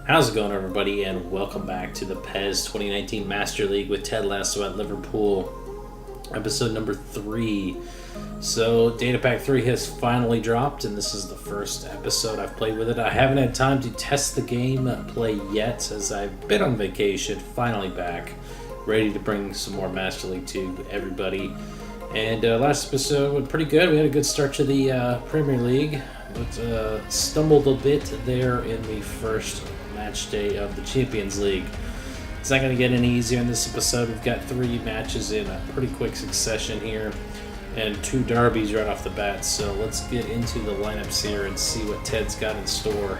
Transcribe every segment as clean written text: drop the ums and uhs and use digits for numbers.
How's it going, everybody, and welcome back to the PES 2019 Master League with Ted Lasso at Liverpool, episode number 3. So, Data Pack 3 has finally dropped, and this is the first episode I've played with it. I haven't had time to test the game play yet, as I've been on vacation, finally back, ready to bring some more Master League to everybody. And last episode went pretty good. We had a good start to the Premier League, but stumbled a bit there in the first match day of the Champions League. It's not going to get any easier in this episode. We've got 3 matches in a pretty quick succession here and 2 derbies right off the bat. So let's get into the lineups here and see what Ted's got in store.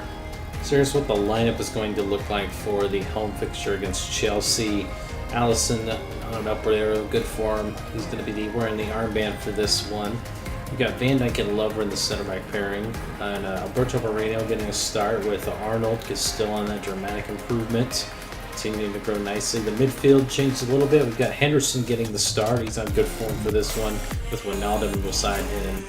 So here's what the lineup is going to look like for the home fixture against Chelsea. Alisson on an upward arrow, good form. He's going to be wearing the armband for this one. We've got Van Dijk and Lover in the center back pairing, and Alberto Moreno getting a start with Arnold, is still on that dramatic improvement, continuing to grow nicely. The midfield changed a little bit. We've got Henderson getting the start. He's on good form for this one, with Wijnaldum beside him.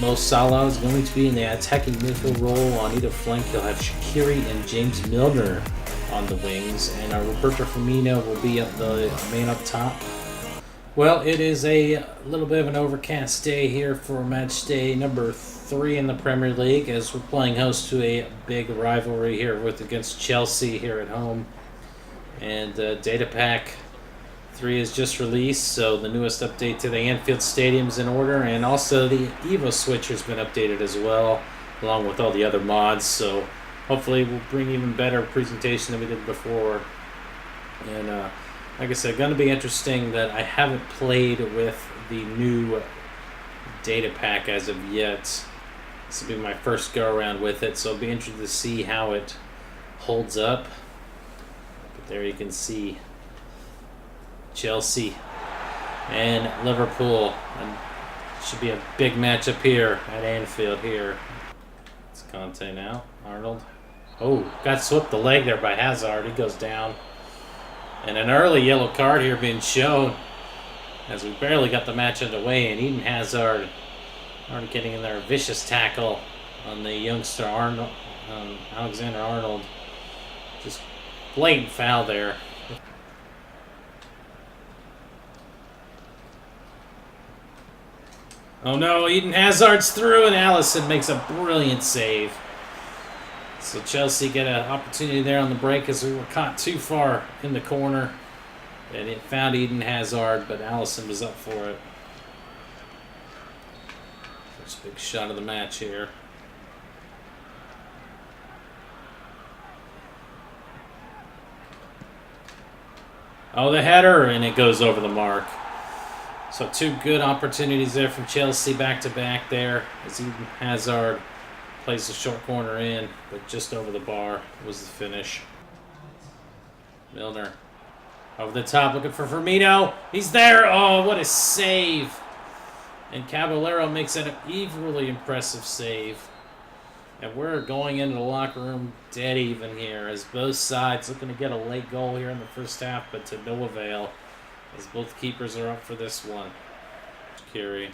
Mo Salah is going to be in the attacking midfield role. On either flank, you'll have Shaqiri and James Milner on the wings, and Roberto Firmino will be the man up top. Well, it is a little bit of an overcast day here for match day number 3 in the Premier League, as we're playing host to a big rivalry here against Chelsea here at home. And Data Pack 3 is just released, so the newest update to the Anfield Stadium is in order, and also the Evo switcher has been updated as well, along with all the other mods. So hopefully we'll bring even better presentation than we did before. And like I said, going to be interesting that I haven't played with the new Data Pack as of yet. This will be my first go around with it, so I'll be interested to see how it holds up. But there you can see Chelsea and Liverpool. And it should be a big matchup here at Anfield here. It's Conte now. Arnold. Oh, got swept the leg there by Hazard. He goes down. And an early yellow card here being shown, as we barely got the match underway, and Eden Hazard already getting in there. A vicious tackle on the youngster Arnold, Alexander Arnold. Just blatant foul there. Oh no, Eden Hazard's through, and Alisson makes a brilliant save. So Chelsea get an opportunity there on the break, as we were caught too far in the corner. And it found Eden Hazard, but Alisson was up for it. First big shot of the match here. Oh, the header, and it goes over the mark. So 2 good opportunities there from Chelsea back-to-back there, as Eden Hazard plays the short corner in, but just over the bar was the finish. Milner over the top, looking for Firmino. He's there. Oh, what a save. And Caballero makes an equally impressive save. And we're going into the locker room dead even here, as both sides looking to get a late goal here in the first half, but to no avail, as both keepers are up for this one. Shaqiri.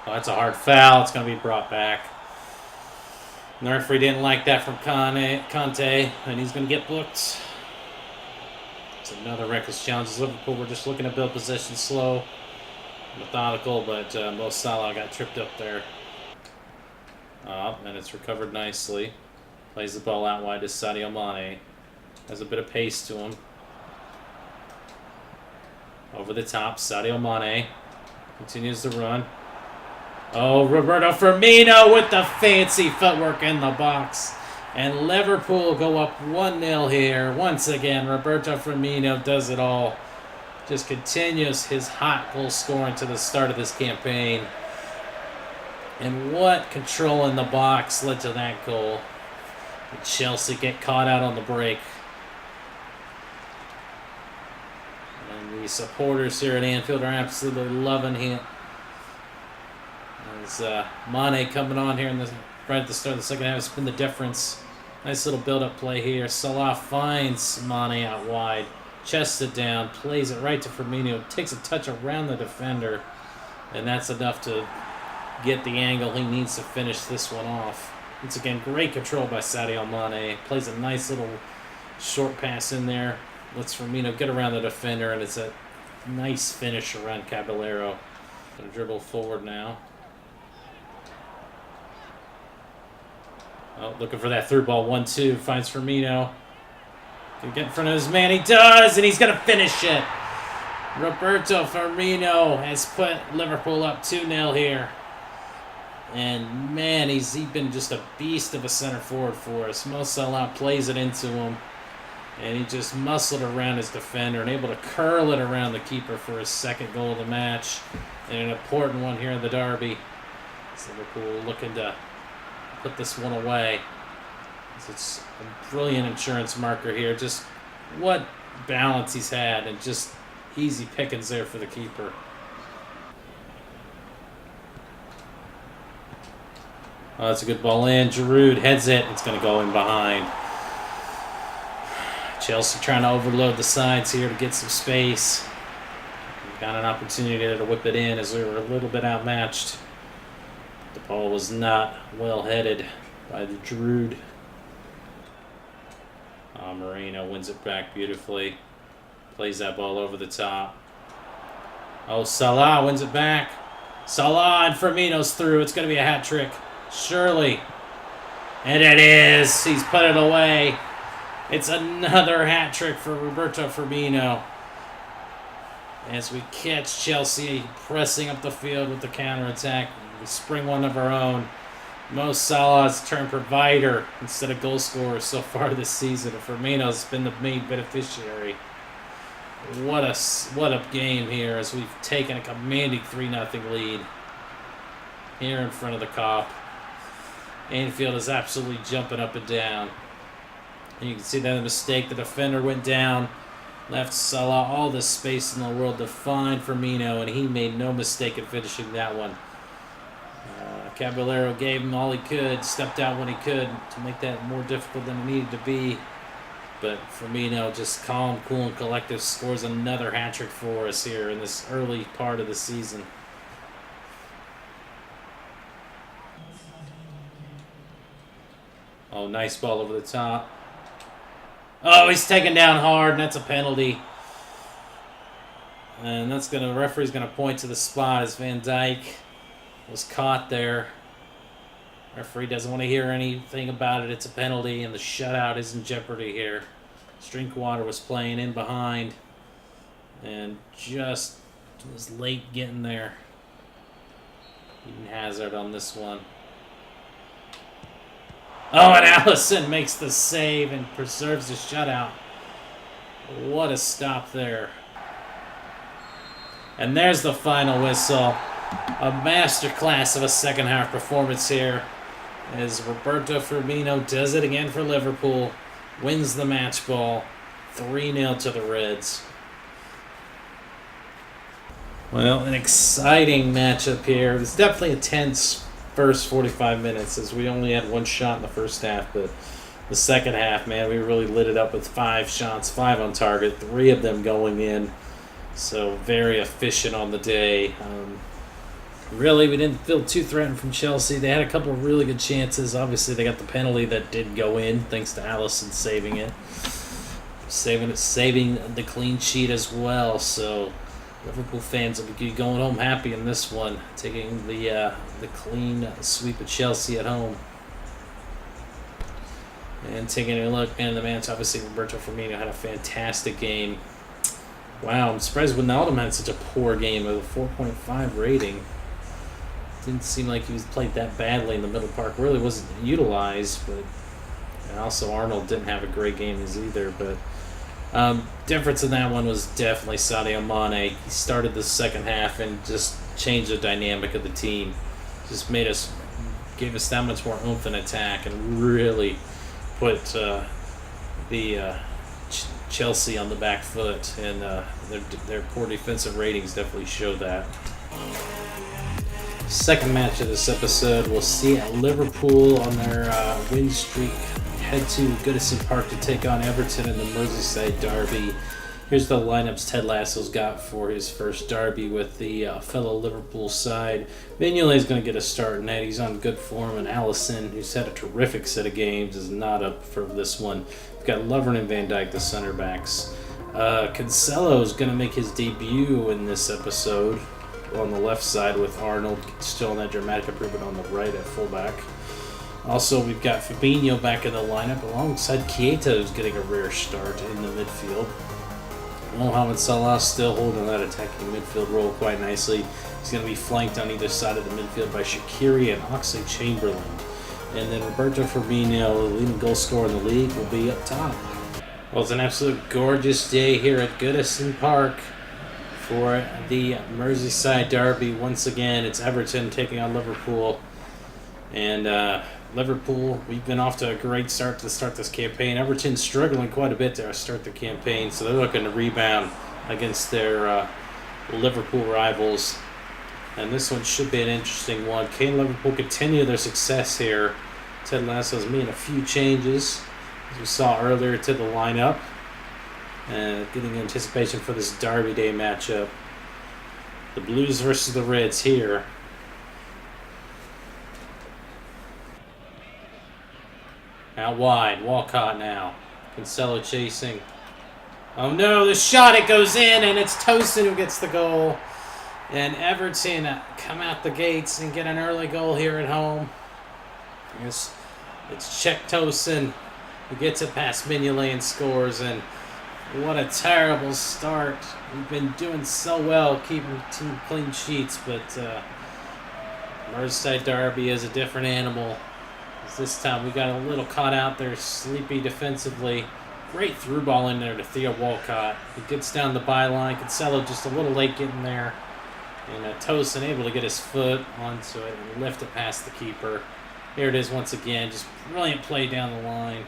Oh, that's a hard foul. It's going to be brought back. The referee didn't like that from Conte, and he's going to get booked. It's another reckless challenge. As Liverpool, we're just looking to build possession slow, methodical, but Mo Salah got tripped up there. And it's recovered nicely. Plays the ball out wide to Sadio Mane. Has a bit of pace to him. Over the top, Sadio Mane continues to run. Oh, Roberto Firmino with the fancy footwork in the box. And Liverpool go up 1-0 here. Once again, Roberto Firmino does it all. Just continues his hot goal scoring to the start of this campaign. And what control in the box led to that goal. And Chelsea get caught out on the break. And the supporters here at Anfield are absolutely loving him. As Mane coming on here right at the start of the second half has been the difference. Nice little build-up play here. Salah finds Mane out wide, chests it down, plays it right to Firmino, takes a touch around the defender, and that's enough to get the angle he needs to finish this one off. Once again, great control by Sadio Mane. Plays a nice little short pass in there. Lets Firmino get around the defender, and it's a nice finish around Caballero. Gonna dribble forward now. Oh, looking for that through ball. 1-2. Finds Firmino. Can get in front of his man. He does, and he's going to finish it. Roberto Firmino has put Liverpool up 2-0 here. And, man, he's been just a beast of a center forward for us. Mo Salah plays it into him. And he just muscled around his defender and able to curl it around the keeper for his second goal of the match. And an important one here in the derby. So Liverpool looking to put this one away. It's a brilliant insurance marker here. Just what balance he's had, and just easy pickings there for the keeper. Oh, that's a good ball in. Giroud heads it. It's going to go in behind. Chelsea trying to overload the sides here to get some space. Got an opportunity to whip it in as we were a little bit outmatched. The ball was not well headed by the Giroud. Moreno wins it back beautifully. Plays that ball over the top. Oh, Salah wins it back. Salah and Firmino's through. It's going to be a hat trick. Surely. And it is. He's put it away. It's another hat trick for Roberto Firmino. As we catch Chelsea pressing up the field with the counterattack. We spring one of our own. Mo Salah's turned provider instead of goal scorer so far this season. And Firmino's been the main beneficiary. What a game here as we've taken a commanding 3-0 lead here in front of the Kop. Anfield is absolutely jumping up and down. And you can see that mistake. The defender went down, left Salah all the space in the world to find Firmino, and he made no mistake in finishing that one. Caballero gave him all he could, stepped out when he could to make that more difficult than it needed to be. But Firmino, just calm, cool, and collective, scores another hat-trick for us here in this early part of the season. Oh, nice ball over the top. Oh, he's taken down hard, and that's a penalty. And the referee's gonna point to the spot as Van Dijk was caught there. Referee doesn't want to hear anything about it. It's a penalty, and the shutout is in jeopardy here. Drinkwater was playing in behind and just was late getting there. Eden Hazard on this one. Oh, and Alisson makes the save and preserves the shutout. What a stop there. And there's the final whistle. A masterclass of a second half performance here as Roberto Firmino does it again for Liverpool. Wins the match ball. 3-0 to the Reds. Well, an exciting matchup here. It was definitely a tense first 45 minutes as we only had one shot in the first half, but the second half, man, we really lit it up with 5 shots, 5 on target, 3 of them going in. So very efficient on the day. Really, we didn't feel too threatened from Chelsea. They had a couple of really good chances. Obviously, they got the penalty that did go in, thanks to Alisson saving it. Saving the clean sheet as well. So Liverpool fans will be going home happy in this one, taking the clean sweep of Chelsea at home. And taking a look at the match, obviously Roberto Firmino had a fantastic game. Wow, I'm surprised Wijnaldum had such a poor game with a 4.5 rating. Didn't seem like he was played that badly in the middle park. Really wasn't utilized, but and also Arnold didn't have a great game either. But difference in that one was definitely Sadio Mane. He started the second half and just changed the dynamic of the team. Just gave us that much more oomph in attack and really put Chelsea on the back foot. And their poor defensive ratings definitely showed that. Second match of this episode, we'll see Liverpool on their win streak head to Goodison Park to take on Everton in the Merseyside derby. Here's the lineups Ted Lasso's got for his first derby with the fellow Liverpool side. Mignolet is going to get a start in that. He's on good form, and Allison, who's had a terrific set of games, is not up for this one. We've got Lovren and Van Dijk, the center backs. Cancelo is going to make his debut in this episode on the left side, with Arnold still in that dramatic improvement on the right at fullback. Also, we've got Fabinho back in the lineup alongside Keita, who's getting a rare start in the midfield. Mohamed Salah still holding that attacking midfield role quite nicely. He's going to be flanked on either side of the midfield by Shaqiri and Oxlade-Chamberlain. And then Roberto Firmino, the leading goal scorer in the league, will be up top. Well, it's an absolute gorgeous day here at Goodison Park for the Merseyside derby. Once again, it's Everton taking on Liverpool. And Liverpool, we've been off to a great start to start this campaign. Everton's struggling quite a bit to start the campaign, so they're looking to rebound against their Liverpool rivals. And this one should be an interesting one. Can Liverpool continue their success here? Ted Lasso's made a few changes, as we saw earlier, to the lineup. Getting anticipation for this Derby Day matchup. The Blues versus the Reds here. Out wide, Walcott now. Cancelo chasing. Oh no, the shot, it goes in, and it's Tosin who gets the goal. And Everton come out the gates and get an early goal here at home. It's Czech Tosin who gets it past Mignolet and scores. And what a terrible start. We've been doing so well keeping team clean sheets, but Merseyside Derby is a different animal. This time we got a little caught out there, sleepy defensively. Great through ball in there to Theo Walcott. He gets down the byline. Cancelo just a little late getting there. And Tosin able to get his foot onto it and lift it past the keeper. Here it is once again. Just brilliant play down the line.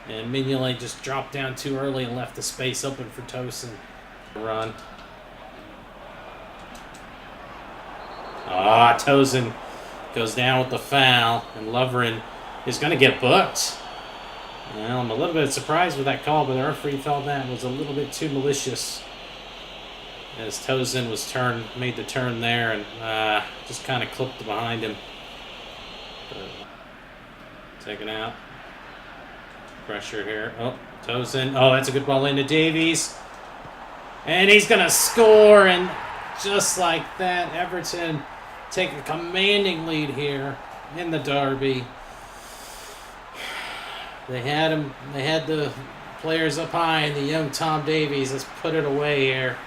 And Mignolet just dropped down too early and left the space open for Tosin. Run. Tosin goes down with the foul, and Lovren is going to get booked. Well, I'm a little bit surprised with that call, but the referee felt that was a little bit too malicious, as Tosin was made the turn there, and just kind of clipped behind him. Taken out. Pressure here. Oh, Tosin. Oh, that's a good ball into Davies. And he's going to score, and just like that, Everton take a commanding lead here in the derby. They had the players up high, and the young Tom Davies has put it away here.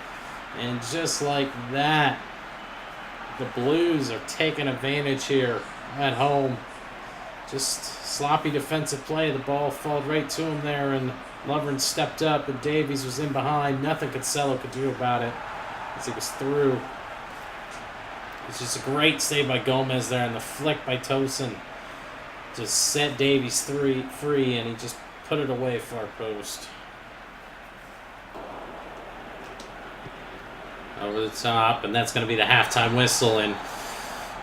And just like that, the Blues are taking advantage here at home. Just sloppy defensive play. The ball fell right to him there, and Lovren stepped up, and Davies was in behind. Nothing Cancelo could do about it as he was through. It's just a great save by Gomez there, and the flick by Tosin just set Davies free, and he just put it away far post. Over the top, and that's going to be the halftime whistle. And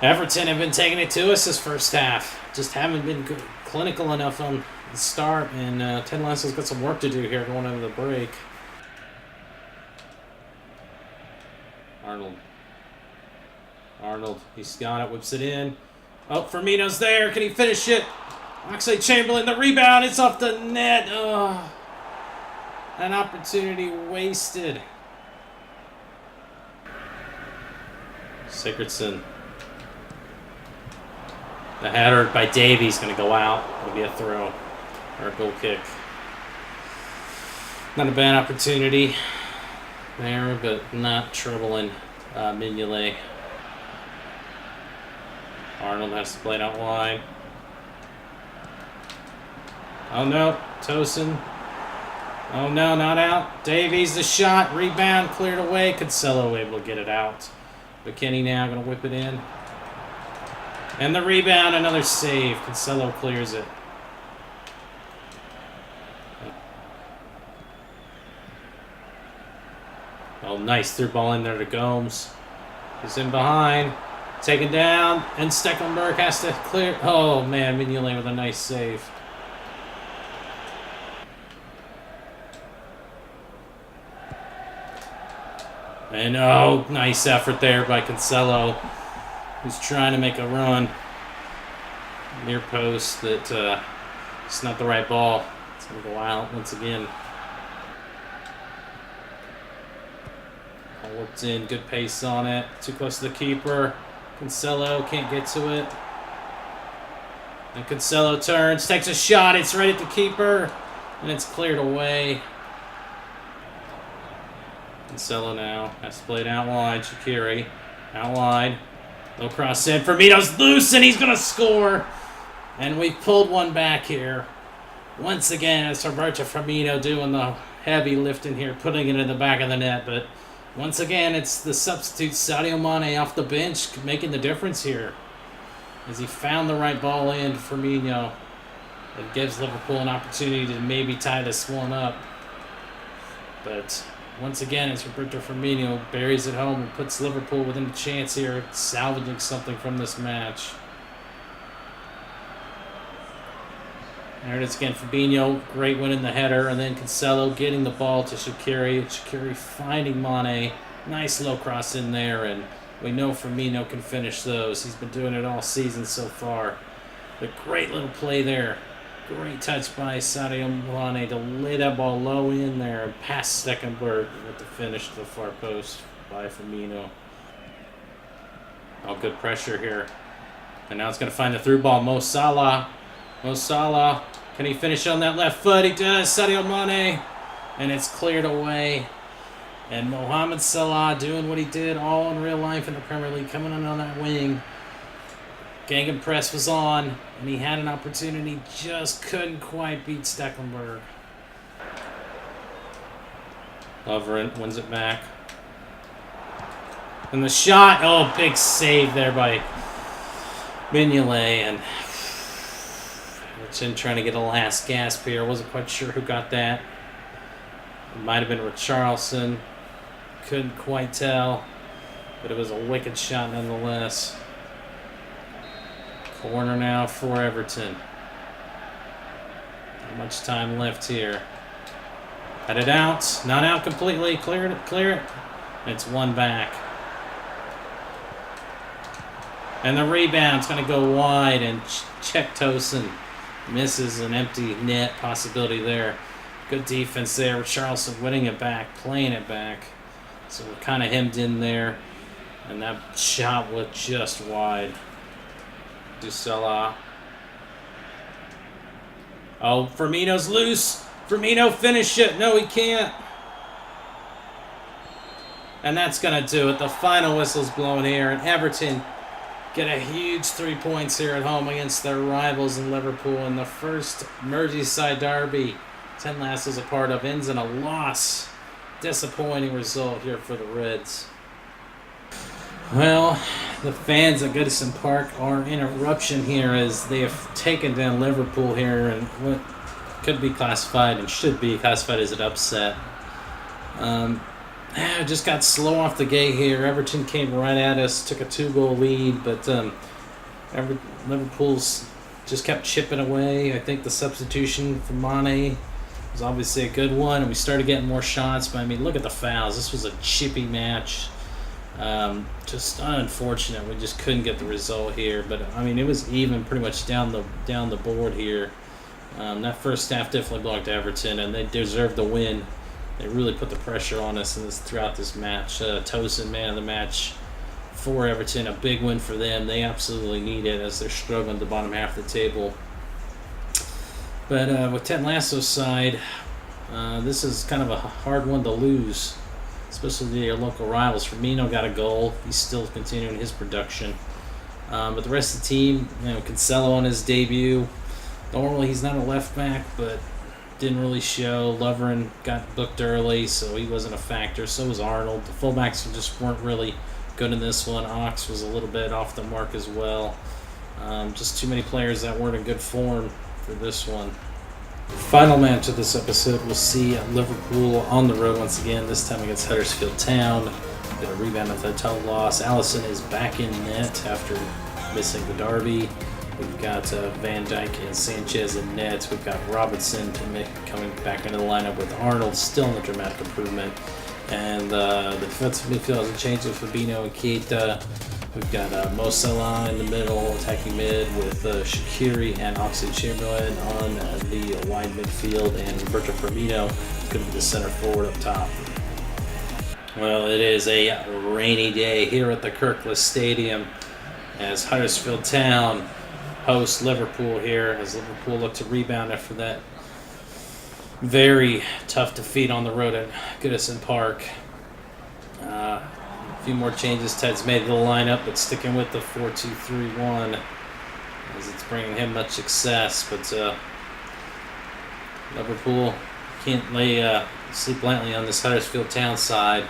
Everton have been taking it to us this first half. Just haven't been clinical enough on the start, and Ted Lasso's got some work to do here going into the break. Arnold, he's got it, whips it in. Oh, Firmino's there. Can he finish it? Oxlade-Chamberlain, the rebound. It's off the net. Oh, an opportunity wasted. Sigurdsson. The header by Davies going to go out. It'll be a throw or a goal kick. Not a bad opportunity there, but not troubling Mignolet. Arnold has to play it out wide. Oh no, Tosin. Oh no, not out. Davies, the shot, rebound, cleared away. Cancelo able to get it out. McKennie now going to whip it in. And the rebound, another save. Cancelo clears it. Oh, nice through ball in there to Gomes. He's in behind. Taken down, and Stecklenburg has to clear. Oh man, Mignolet with a nice save. And oh, nice effort there by Cancelo, who's trying to make a run. Near post that it's not the right ball. It's going to go out once again. All worked in, good pace on it. Too close to the keeper. Cancelo can't get to it. And Cancelo turns, takes a shot. It's right at the keeper, and it's cleared away. Cancelo now has to play it out wide. Shaqiri out wide. Low cross in. Firmino's loose, and he's going to score. And we've pulled one back here. Once again, it's Roberto Firmino doing the heavy lifting here, putting it in the back of the net. But once again, it's the substitute Sadio Mane off the bench making the difference here, as he found the right ball in to Firmino. It gives Liverpool an opportunity to maybe tie this one up. But once again, it's Roberto Firmino buries it home and puts Liverpool within a chance here of salvaging something from this match. There it is again, Fabinho, great win in the header, and then Cancelo getting the ball to Shaqiri. Shaqiri finding Mane, nice low cross in there, and we know Firmino can finish those. He's been doing it all season so far. But great little play there. Great touch by Sadio Mane to lay that ball low in there and pass Stekelenburg with the finish to the far post by Firmino. Oh, good pressure here. And now it's going to find the through ball, Mo Salah. Mo Salah, can he finish on that left foot? He does. Sadio Mane, and it's cleared away. And Mohamed Salah doing what he did all in real life in the Premier League, coming in on that wing. Gegenpress was on, and he had an opportunity, just couldn't quite beat Stekelenburg. Lovren wins it back. And the shot, oh, big save there by Mignolet, and Everton trying to get a last gasp here. Wasn't quite sure who got that. It might have been Richarlison. Couldn't quite tell, but it was a wicked shot nonetheless. Corner now for Everton. Not much time left here. Had it out. Not out completely. Clear it. Clear it. It's one back. And the rebound's going to go wide, and Czech Tosin misses an empty net possibility there. Good defense there. Richarlison winning it back, playing it back. So we're kind of hemmed in there. And that shot was just wide. Salah. Oh, Firmino's loose. Firmino finish it. No, he can't. And that's going to do it. The final whistle's blowing here, and Everton get a huge 3 points here at home against their rivals in Liverpool in the first Merseyside derby Ted Lasso's a part of ends in a loss. Disappointing result here for the Reds. Well, the fans at Goodison Park are in eruption here as they have taken down Liverpool here in what could be classified and should be classified as an upset. Just got slow off the gate here. Everton came right at us, took a 2-goal lead, but Liverpool's just kept chipping away. I think the substitution for Mane was obviously a good one, and we started getting more shots. But I mean, look at the fouls. This was a chippy match. Just unfortunate. We just couldn't get the result here. But I mean, it was even pretty much down the board here. That first half definitely belonged to Everton, and they deserved the win. They really put the pressure on us throughout this match. Tosin, man of the match for Everton. A big win for them. They absolutely need it as they're struggling at the bottom half of the table. But with Ted Lasso's side, this is kind of a hard one to lose, especially to your local rivals. Firmino got a goal. He's still continuing his production. But the rest of the team, Cancelo on his debut. Normally he's not a left back, but didn't really show. Lovren got booked early, so he wasn't a factor. So was Arnold. The fullbacks just weren't really good in this one. Ox was a little bit off the mark as well. Just too many players that weren't in good form for this one. Final match of this episode, we'll see Liverpool on the road once again, this time against Huddersfield Town. Got a rebound of the total loss. Alisson is back in net after missing the derby. We've got Van Dijk and Sanchez in net. We've got Robinson coming back into the lineup with Arnold still in the dramatic improvement. And the defensive midfield hasn't changed with Fabinho and Keita. We've got Mo Salah in the middle, attacking mid with Shaqiri and Oxlade-Chamberlain on the wide midfield, and Roberto Firmino is going to be the center forward up top. Well, it is a rainy day here at the Kirkless Stadium as Huddersfield Town hosts Liverpool here, as Liverpool look to rebound after that very tough defeat on the road at Goodison Park. A few more changes Ted's made to the lineup, but sticking with the 4-2-3-1 as it's bringing him much success. But Liverpool can't lay sleep lightly on this Huddersfield Town side.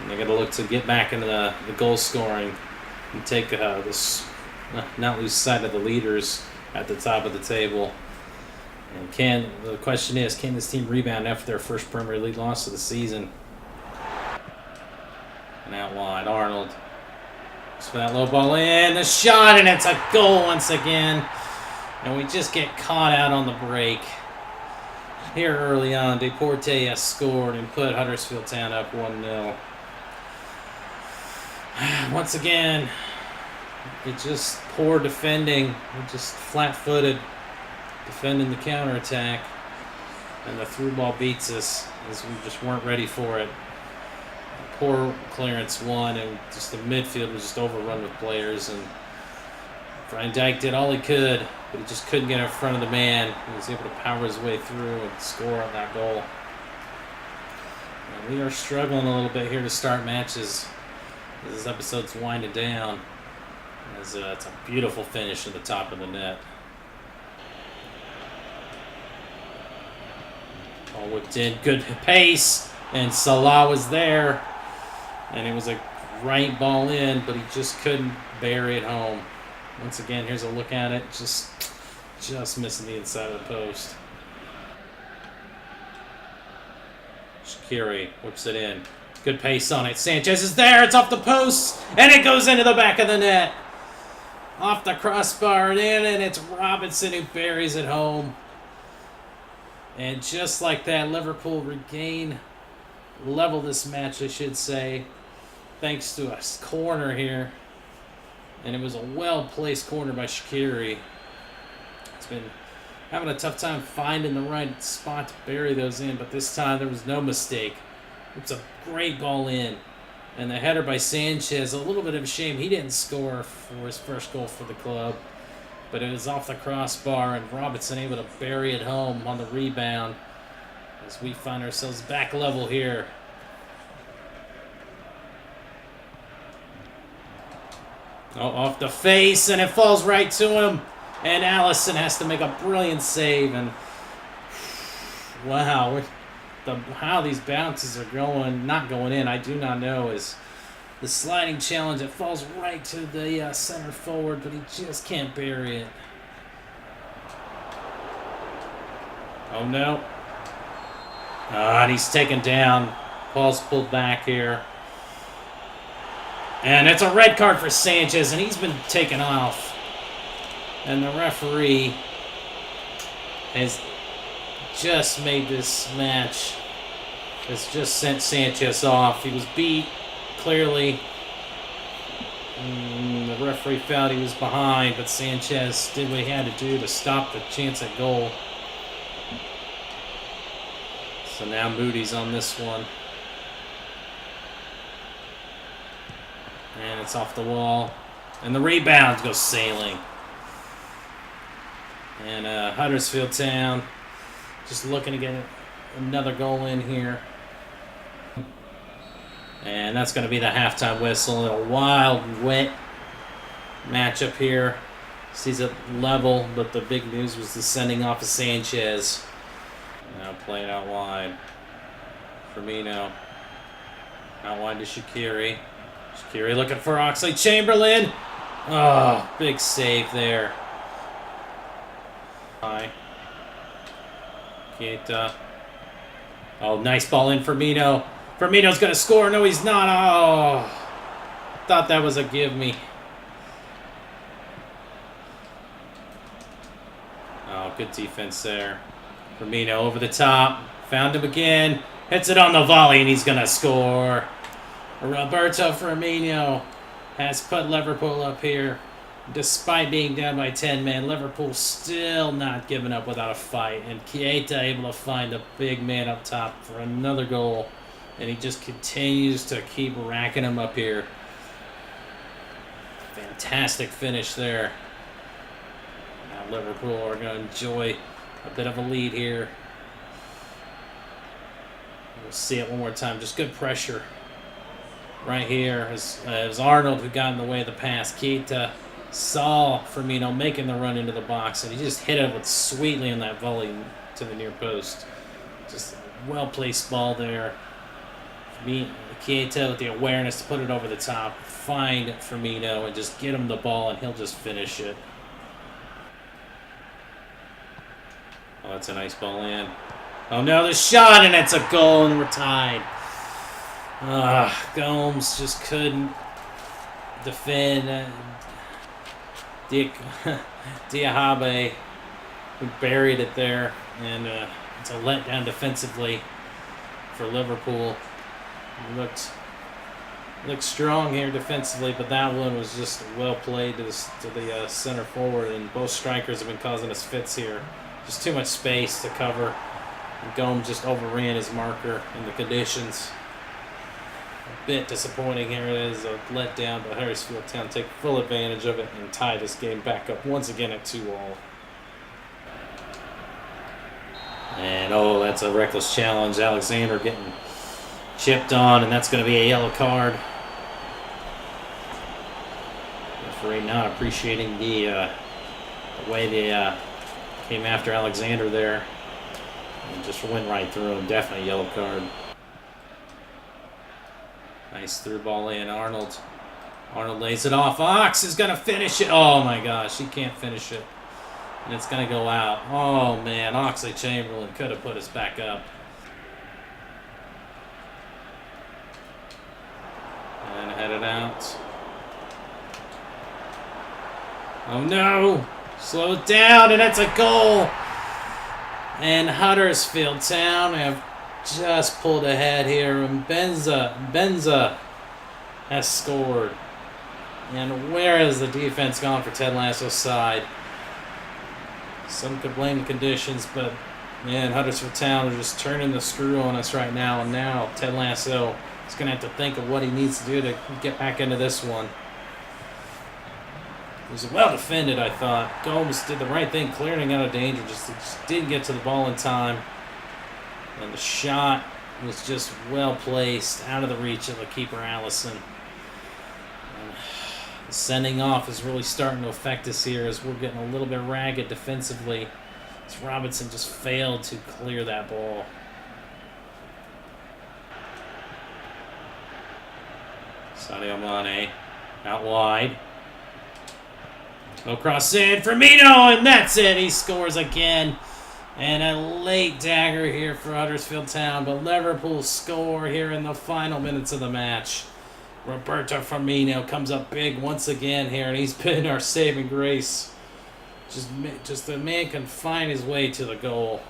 And they're going to look to get back into the goal scoring and take this, not lose sight of the leaders at the top of the table. And the question is, can this team rebound after their first Premier League loss of the season? And out wide, Arnold. Just for that low ball in, the shot, and it's a goal once again. And we just get caught out on the break. Here early on, Deporte has scored and put Huddersfield Town up 1-0. Once again, it's just poor defending. We're just flat-footed defending the counterattack. And the through ball beats us as we just weren't ready for it. Poor clearance one, and just the midfield was just overrun with players. And Van Dijk did all he could, but he just couldn't get in front of the man. He was able to power his way through and score on that goal. And we are struggling a little bit here to start matches as this episode's winding down. As it's a beautiful finish at the top of the net. All whipped in, good pace, and Salah was there. And it was a right ball in, but he just couldn't bury it home. Once again, here's a look at it. Just missing the inside of the post. Shaqiri whips it in. Good pace on it. Sanchez is there. It's off the post, and it goes into the back of the net. Off the crossbar and in, and it's Robinson who buries it home. And just like that, Liverpool level this match, I should say, thanks to a corner here. And it was a well-placed corner by Shaqiri. He's been having a tough time finding the right spot to bury those in, but this time there was no mistake. It's a great ball in. And the header by Sanchez, a little bit of a shame he didn't score for his first goal for the club. But it was off the crossbar, and Robinson able to bury it home on the rebound as we find ourselves back level here. Oh, off the face, and it falls right to him. And Allison has to make a brilliant save. And wow, how these bounces are not going in, I do not know. Is the sliding challenge, it falls right to the center forward, but he just can't bury it. Oh no. And he's taken down. Paul's pulled back here. And it's a red card for Sanchez, and he's been taken off. And the referee has just made this match, has just sent Sanchez off. He was beat, clearly. The referee felt he was behind, but Sanchez did what he had to do to stop the chance at goal. So now Moody's on this one. And it's off the wall. And the rebound goes sailing. And Huddersfield Town just looking to get another goal in here. And that's going to be the halftime whistle. A wild, wet matchup here. Sees it level, but the big news was the sending off of Sanchez. Now playing out wide. Firmino. Out wide to Shaqiri. Shaqiri looking for Oxlade-Chamberlain. Oh, big save there. High. Keita. Oh, nice ball in Firmino. Firmino's going to score. No, he's not. Oh, thought that was a give me. Oh, good defense there. Firmino over the top. Found him again. Hits it on the volley, and he's going to score. Roberto Firmino has put Liverpool up here. Despite being down by 10 men, Liverpool still not giving up without a fight. And Keita able to find a big man up top for another goal. And he just continues to keep racking him up here. Fantastic finish there. Now Liverpool are going to enjoy a bit of a lead here. We'll see it one more time. Just good pressure right here. As Arnold, who got in the way of the pass. Keita saw Firmino making the run into the box, and he just hit it with sweetly on that volley to the near post. Just a well-placed ball there. Keita with the awareness to put it over the top, find Firmino, and just get him the ball, and he'll just finish it. Oh, that's a nice ball in. Oh no, the shot, and it's a goal, and we're tied. Gomes just couldn't defend. Diahabe, who buried it there, and it's a letdown defensively for Liverpool. Looked strong here defensively, but that one was just well played to the center forward, and both strikers have been causing us fits here. Just too much space to cover. And Gomes just overran his marker in the conditions. A bit disappointing here. It is a letdown, but Huddersfield Town take full advantage of it and tie this game back up once again at 2-2. And oh, that's a reckless challenge. Alexander getting chipped on, and that's going to be a yellow card. Referee not appreciating the way they came after Alexander there. And just went right through him. Definitely a yellow card. Nice through ball in. Arnold lays it off. Ox is going to finish it. Oh my gosh, he can't finish it. And it's going to go out. Oh man, Oxlade-Chamberlain could have put us back up. And headed out. Oh no! Slow it down, and it's a goal! And Huddersfield Town have just pulled ahead here, and Benza has scored. And where has the defense gone for Ted Lasso's side? Some could blame the conditions, but man, Huddersfield Town are just turning the screw on us right now. And now Ted Lasso is going to have to think of what he needs to do to get back into this one. It was well defended, I thought. Gomes did the right thing, clearing out of danger. Just didn't get to the ball in time. And the shot was just well placed, out of the reach of the keeper, Allison. The sending off is really starting to affect us here as we're getting a little bit ragged defensively. As Robinson just failed to clear that ball. Sadio Mane out wide. No cross in. Firmino, and that's it. He scores again. And a late dagger here for Huddersfield Town, but Liverpool score here in the final minutes of the match. Roberto Firmino comes up big once again here, and he's been our saving grace. Just the man can find his way to the goal.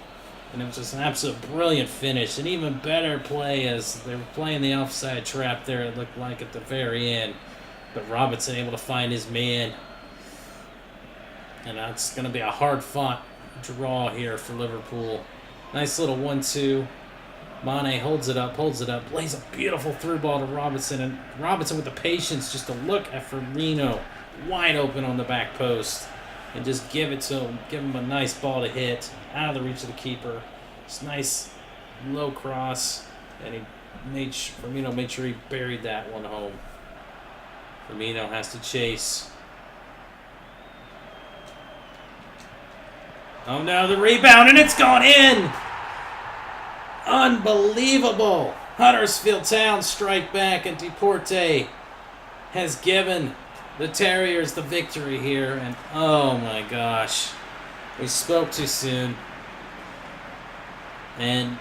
And it was just an absolute brilliant finish. And even better play as they were playing the offside trap there, it looked like at the very end. But Robinson able to find his man. And that's going to be a hard-fought draw here for Liverpool. Nice little 1-2. Mane holds it up, lays a beautiful through ball to Robinson, and Robinson with the patience just to look at Firmino wide open on the back post and just give it to him, give him a nice ball to hit out of the reach of the keeper. It's nice low cross, and Firmino made sure he buried that one home. Firmino has to chase. Oh no, the rebound, and it's gone in! Unbelievable! Huddersfield Town strike back, and Deporte has given the Terriers the victory here. And oh my gosh, we spoke too soon. And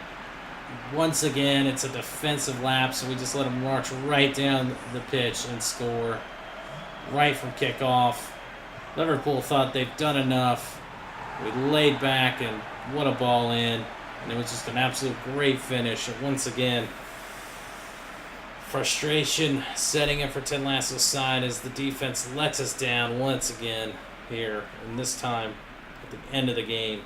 once again, it's a defensive lapse, so we just let them march right down the pitch and score right from kickoff. Liverpool thought they've done enough. We laid back, and what a ball in. And it was just an absolute great finish. And once again, frustration setting in for Ted Lasso's side as the defense lets us down once again here. And this time, at the end of the game.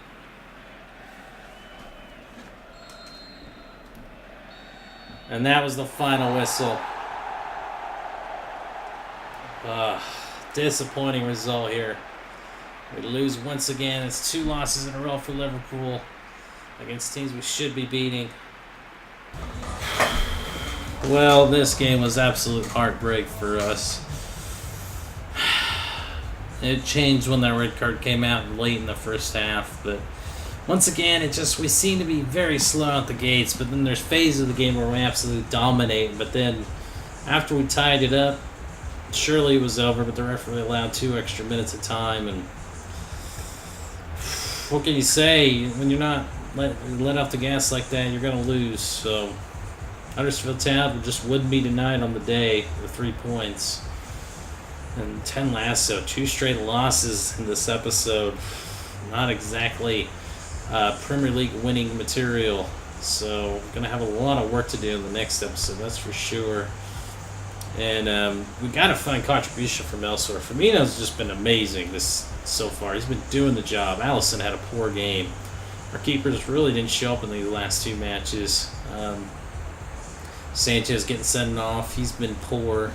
And that was the final whistle. Disappointing result here. We lose once again. It's 2 losses in a row for Liverpool against teams we should be beating. Well, this game was absolute heartbreak for us. It changed when that red card came out late in the first half, but once again, we seem to be very slow out the gates, but then there's phases of the game where we absolutely dominate, but then after we tied it up, surely it was over, but the referee allowed 2 extra minutes of time, and what can you say? When you're not let off the gas like that, you're going to lose. So Huddersfield Town just wouldn't be denied on the day with 3 points. And Ted Lasso, 2 straight losses in this episode. Not exactly Premier League winning material. So we're going to have a lot of work to do in the next episode, that's for sure. And we got to find contribution from elsewhere. Firmino's just been amazing so far. He's been doing the job. Alisson had a poor game. Our keepers really didn't show up in the last 2 matches. Sanchez getting sent off. He's been poor.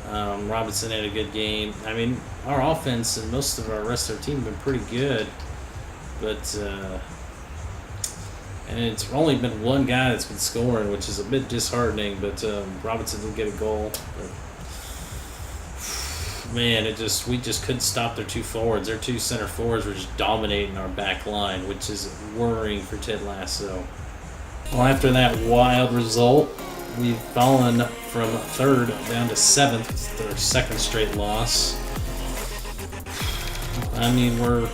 Robinson had a good game. I mean, our offense and most of our rest of our team have been pretty good. But, and it's only been one guy that's been scoring, which is a bit disheartening. But Robinson didn't get a goal. But, man, we just couldn't stop their 2 forwards. Their 2 center forwards were just dominating our back line, which is worrying for Ted Lasso. Well, after that wild result, we've fallen from 3rd down to 7th. It's their 2nd straight loss. I mean, we're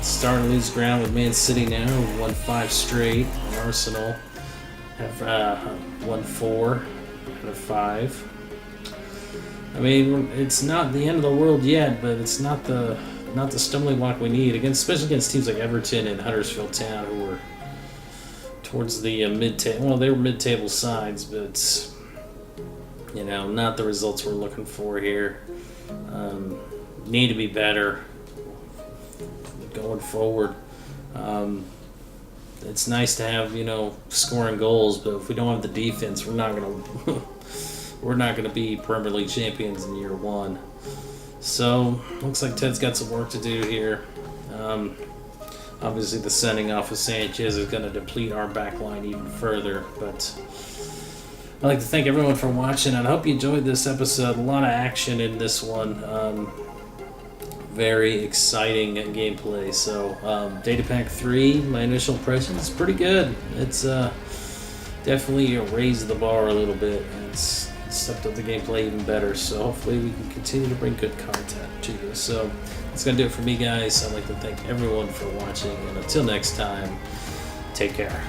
starting to lose ground with Man City now. We've won 5 straight. And Arsenal have won 4 out of 5. I mean, it's not the end of the world yet, but it's not the stumbling block we need, especially against teams like Everton and Huddersfield Town, who were towards the mid-table. Well, they were mid-table sides, but not the results we're looking for here. Need to be better going forward. It's nice to have scoring goals, but if we don't have the defense, we're not gonna be Premier League champions in year 1. So looks like Ted's got some work to do here. Obviously, the sending off of Sanchez is going to deplete our back line even further. But I'd like to thank everyone for watching. I hope you enjoyed this episode. A lot of action in this one. Very exciting gameplay. So, Data Pack 3, my initial impression is pretty good. It's definitely raised the bar a little bit. It's stepped up the gameplay even better. So hopefully we can continue to bring good content to you. So that's going to do it for me, guys. I'd like to thank everyone for watching. And until next time, take care.